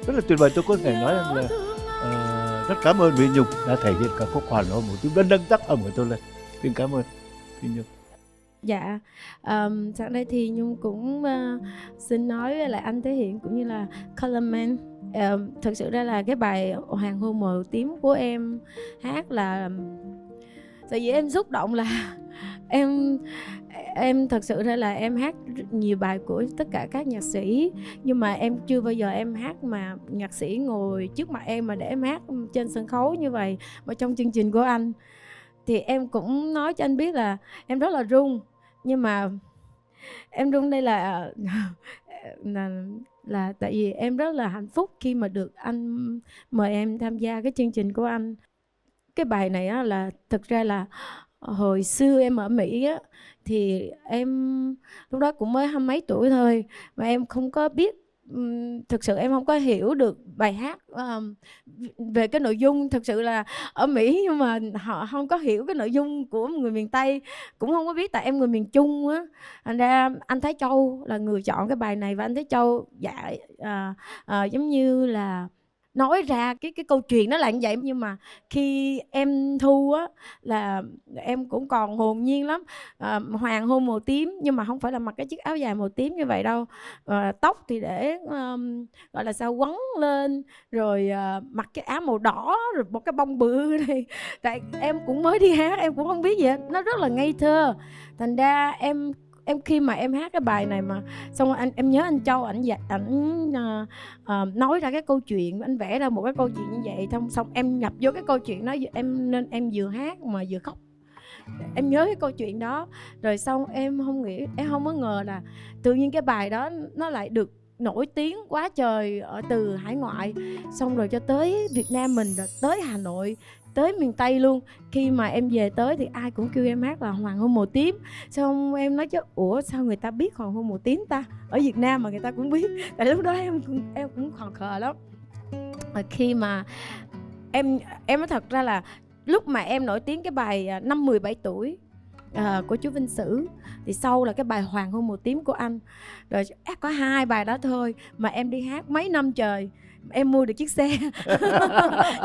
rất là tuyệt vời. Tôi có thể nói rằng là rất cảm ơn Phi Nhung đã thể hiện ca khúc Hoàng Hôn Màu Tím, đã nâng tác phẩm của tôi lên. Xin cảm ơn Phi Nhung. Dạ, sau đây thì Nhung cũng xin nói với lại anh Thế Hiển cũng như là Colorman. Thực sự ra là cái bài Hoàng Hôn Màu Tím của em hát là tại vì em xúc động là em thật sự ra là em hát nhiều bài của tất cả các nhạc sĩ, nhưng mà em chưa bao giờ em hát mà nhạc sĩ ngồi trước mặt em mà để em hát trên sân khấu như vậy mà trong chương trình của anh. Thì em cũng nói cho anh biết là em rất là run, nhưng mà em run đây là tại vì em rất là hạnh phúc khi mà được anh mời em tham gia cái chương trình của anh. Cái bài này á, là thực ra là hồi xưa em ở Mỹ á, thì em lúc đó cũng mới 20 mấy tuổi thôi mà em không có biết, thực sự em không có hiểu được bài hát về cái nội dung. Thực sự là ở Mỹ nhưng mà họ không có hiểu cái nội dung của người miền Tây, cũng không có biết tại em người miền Trung á. Thành ra anh Thái Châu là người chọn cái bài này, và anh Thái Châu dạy giống như là nói ra cái câu chuyện nó là như vậy. Nhưng mà khi em thu á là em cũng còn hồn nhiên lắm. Hoàng hôn màu tím nhưng mà không phải là mặc cái chiếc áo dài màu tím như vậy đâu. Tóc thì để gọi là sao quấn lên, rồi mặc cái áo màu đỏ, rồi một cái bông bự này. Tại em cũng mới đi hát, em cũng không biết gì hết, nó rất là ngây thơ. Thành ra em khi mà em hát cái bài này mà xong rồi em nhớ anh Châu, ảnh nói ra cái câu chuyện, anh vẽ ra một cái câu chuyện như vậy, xong em nhập vô cái câu chuyện đó, nên em vừa hát mà vừa khóc. Em nhớ cái câu chuyện đó, rồi xong em không có ngờ là tự nhiên cái bài đó nó lại được nổi tiếng quá trời ở từ hải ngoại, xong rồi cho tới Việt Nam mình, rồi tới Hà Nội, tới miền Tây luôn. Khi mà em về tới thì ai cũng kêu em hát là Hoàng hôn màu tím. Xong em nói chứ ủa sao người ta biết Hoàng hôn màu tím ta, ở Việt Nam mà người ta cũng biết. Tại lúc đó em cũng khò khờ lắm. Và khi mà em nói thật ra là lúc mà em nổi tiếng cái bài năm 17 tuổi của chú Vinh Sử, thì sau là cái bài Hoàng hôn màu tím của anh. Rồi có 2 bài đó thôi mà em đi hát mấy năm trời. em mua được chiếc xe.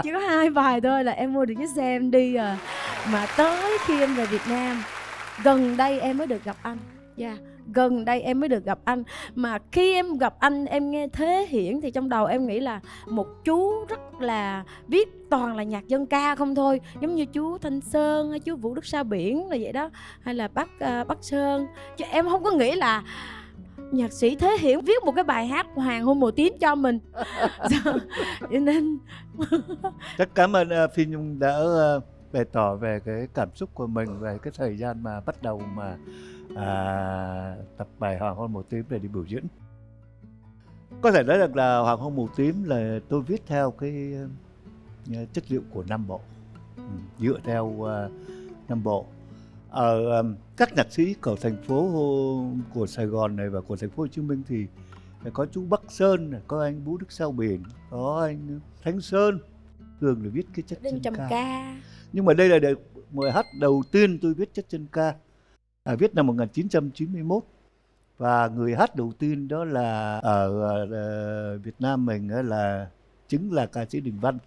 Chỉ có 2 bài thôi là em mua được chiếc xe em đi à. Mà tới khi em về Việt Nam, gần đây em mới được gặp anh. Gần đây em mới được gặp anh. Mà khi em gặp anh, em nghe Thế Hiển thì trong đầu em nghĩ là một chú rất là viết toàn là nhạc dân ca không thôi, giống như chú Thanh Sơn hay chú Vũ Đức Sao Biển là vậy đó, hay là Bắc Sơn. Chứ em không có nghĩ là nhạc sĩ Thế Hiển viết một cái bài hát Hoàng hôn màu tím cho mình. Cho nên rất cảm ơn Phi Nhung đã bày tỏ về cái cảm xúc của mình về cái thời gian mà bắt đầu mà tập bài Hoàng hôn màu tím để đi biểu diễn. Có thể nói được là Hoàng hôn màu tím là tôi viết theo cái chất liệu của Nam Bộ, dựa theo Nam Bộ. Ở các nhạc sĩ của thành phố của Sài Gòn này và của thành phố Hồ Chí Minh thì có chú Bắc Sơn, có anh Vũ Đức Sao Biển, có anh Thanh Sơn, thường là viết cái chất chân ca. Nhưng mà đây là bài hát đầu tiên tôi viết chất chân ca, viết năm 1991. Và người hát đầu tiên đó là ở Việt Nam mình là chính là ca sĩ Đình Văn.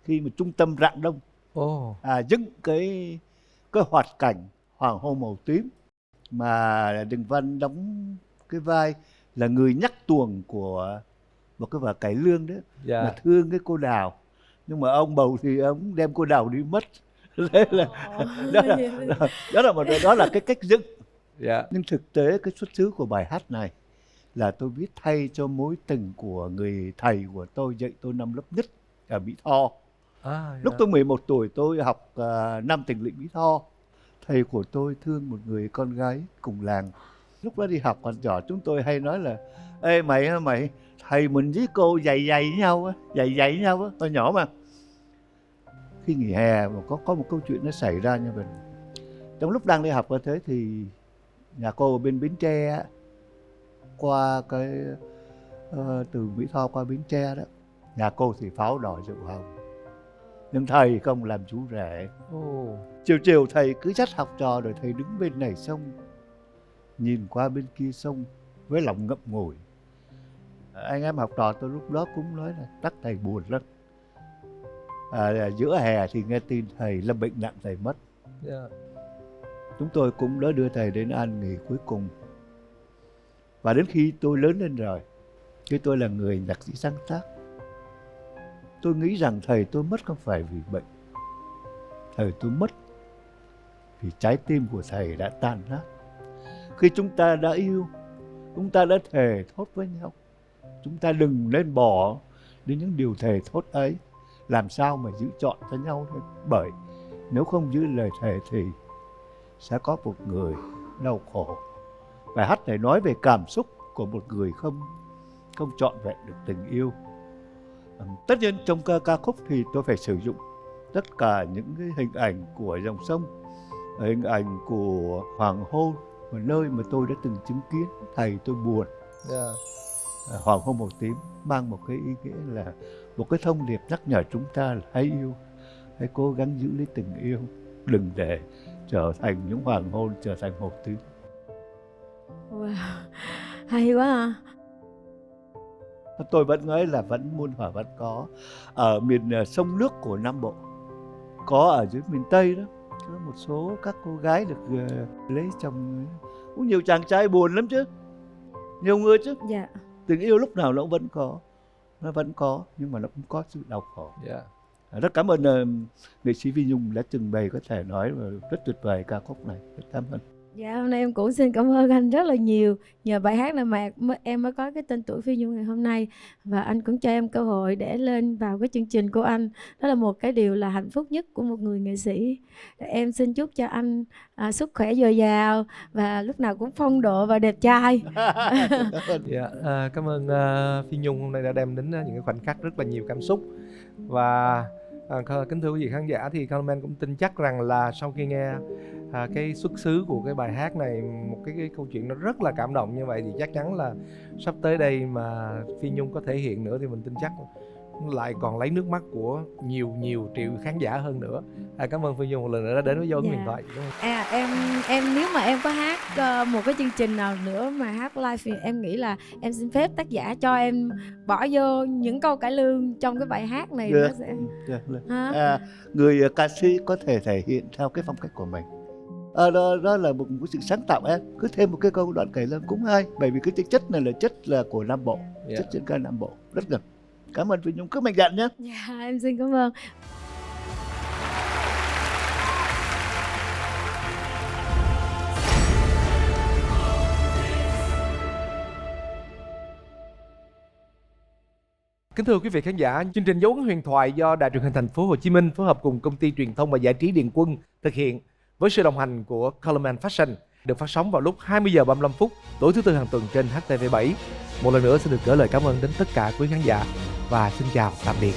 Khi mà Trung tâm Rạng Đông dựng cái hoạt cảnh Hoàng hôn màu tím mà Đình Văn đóng cái vai là người nhắc tuồng của một cái vở cải lương đó, mà thương cái cô Đào, nhưng mà ông bầu thì ông đem cô Đào đi mất. Đó là cái cách dựng. Nhưng thực tế cái xuất xứ của bài hát này là tôi viết thay cho mối tình của người thầy của tôi dạy tôi năm lớp nhất ở Mỹ Tho. Lúc tôi 11 tuổi tôi học Nam Tỉnh Lỵ Mỹ Tho. Thầy của tôi thương một người con gái cùng làng. Lúc đó đi học còn nhỏ chúng tôi hay nói là: ê mày thầy mình với cô dạy nhau á, tôi nhỏ mà. Khi nghỉ hè mà có một câu chuyện nó xảy ra như vậy. Trong lúc đang đi học như thế thì nhà cô ở bên Bến Tre, qua cái từ Mỹ Tho qua Bến Tre đó, nhà cô thì pháo đỏ rượu hồng, nhưng thầy không làm chú rể. Chiều thầy cứ dắt học trò rồi thầy đứng bên này sông, nhìn qua bên kia sông với lòng ngậm ngùi. Anh em học trò tôi lúc đó cũng nói là chắc thầy buồn lắm. Giữa hè thì nghe tin thầy lâm bệnh nặng, thầy mất. Chúng tôi cũng đã đưa thầy đến an nghỉ cuối cùng. Và đến khi tôi lớn lên rồi, khi tôi là người nhạc sĩ sáng tác, tôi nghĩ rằng thầy tôi mất không phải vì bệnh. Thầy tôi mất vì trái tim của thầy đã tan nát. Khi chúng ta đã yêu, chúng ta đã thề thốt với nhau, chúng ta đừng nên bỏ đến những điều thề thốt ấy. Làm sao mà giữ trọn cho nhau thôi. Bởi nếu không giữ lời thề thì sẽ có một người đau khổ. Bài hát này nói về cảm xúc của một người không trọn vẹn được tình yêu. Tất nhiên trong ca khúc thì tôi phải sử dụng tất cả những cái hình ảnh của dòng sông, hình ảnh của hoàng hôn, một nơi mà tôi đã từng chứng kiến thầy tôi buồn. Hoàng hôn màu tím mang một cái ý nghĩa là một cái thông điệp nhắc nhở chúng ta là hãy yêu, hãy cố gắng giữ lấy tình yêu, đừng để trở thành những hoàng hôn trở thành màu tím. Wow, hay quá à. Tôi vẫn nói là vẫn muôn thuở vẫn có. Ở miền sông nước của Nam Bộ, có ở dưới miền Tây đó, có một số các cô gái được lấy chồng. Cũng nhiều chàng trai buồn lắm chứ, nhiều người chứ. Tình yêu lúc nào nó vẫn có, nhưng mà nó cũng có sự đau khổ. Rất cảm ơn nghệ sĩ Vi Nhung đã trình bày có thể nói rất tuyệt vời ca khúc này. Rất cảm ơn. Hôm nay em cũng xin cảm ơn anh rất là nhiều. Nhờ bài hát này mà em mới có cái tên tuổi Phi Nhung ngày hôm nay. Và anh cũng cho em cơ hội để lên vào cái chương trình của anh. Đó là một cái điều là hạnh phúc nhất của một người nghệ sĩ. Em xin chúc cho anh sức khỏe dồi dào và lúc nào cũng phong độ và đẹp trai. Cảm ơn Phi Nhung hôm nay đã đem đến những cái khoảnh khắc rất là nhiều cảm xúc. Và kính thưa quý vị khán giả, thì Carmen cũng tin chắc rằng là sau khi nghe cái xuất xứ của cái bài hát này, một cái câu chuyện nó rất là cảm động như vậy, thì chắc chắn là sắp tới đây mà Phi Nhung có thể hiện nữa thì mình tin chắc lại còn lấy nước mắt của nhiều triệu khán giả hơn nữa. Cảm ơn Phương Dung một lần nữa đã đến với Dấu Ấn Huyền Thoại. Em nếu mà em có hát một cái chương trình nào nữa mà hát live thì em nghĩ là em xin phép tác giả cho em bỏ vô những câu cải lương trong cái bài hát này. Nó sẽ... Người ca sĩ có thể thể hiện theo cái phong cách của mình. Đó là một sự sáng tạo em. Cứ thêm một cái câu đoạn cải lương cũng hay. Bởi vì cái chất này là chất là của Nam Bộ, chất dân ca Nam Bộ rất gần. Cảm ơn Phương Nhung, cứ mạnh dạn nhé. Em xin cảm ơn. Kính thưa quý vị khán giả, chương trình Dấu Ấn Huyền Thoại do Đài Truyền hình Thành phố Hồ Chí Minh phối hợp cùng công ty truyền thông và giải trí Điền Quân thực hiện với sự đồng hành của Colorman Fashion được phát sóng vào lúc 20 giờ 35 phút tối thứ Tư hàng tuần trên HTV7. Một lần nữa xin được gửi lời cảm ơn đến tất cả quý khán giả và xin chào tạm biệt.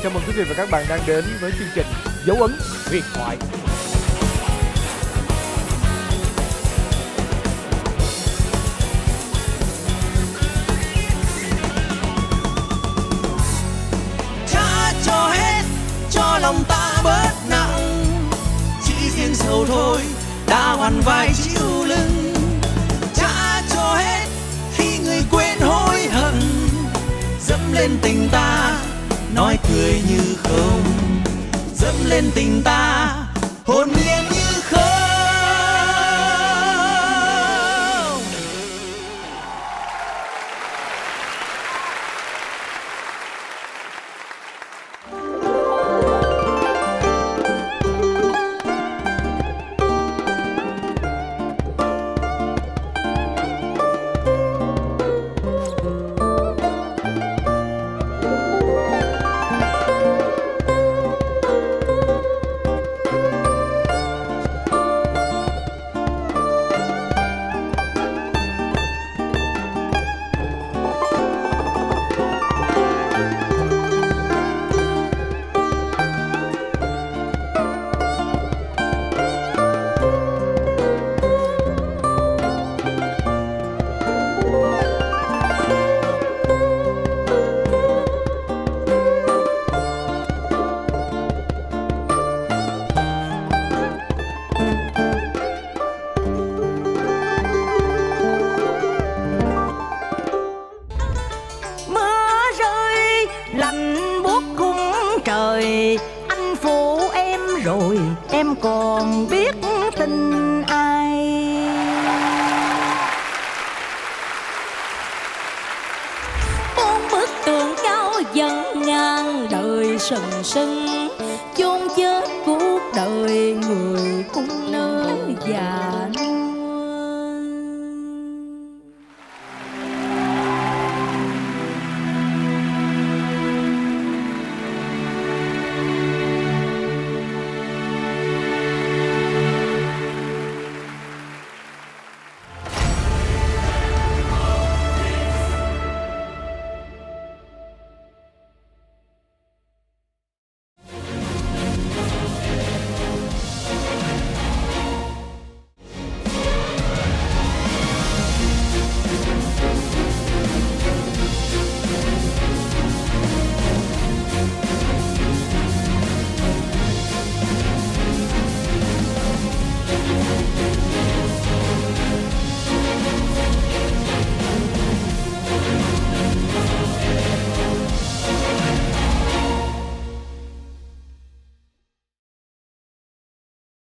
Chào mừng quý vị và các bạn đang đến với chương trình Dấu Ấn Huyền Thoại. Trả cho hết, cho lòng ta bớt nặng. Chỉ riêng sầu thôi đã hoàn vai chịu lưng. Trả cho hết khi người quên hối hận. Dẫm lên tình ta nói cười như không, dẫm lên tình ta hồn nhiên như không. rồi em còn biết tin ai. Bốn bức tường cao dần ngang đời sừng sững, chôn chết cuộc đời người cung nỡ già.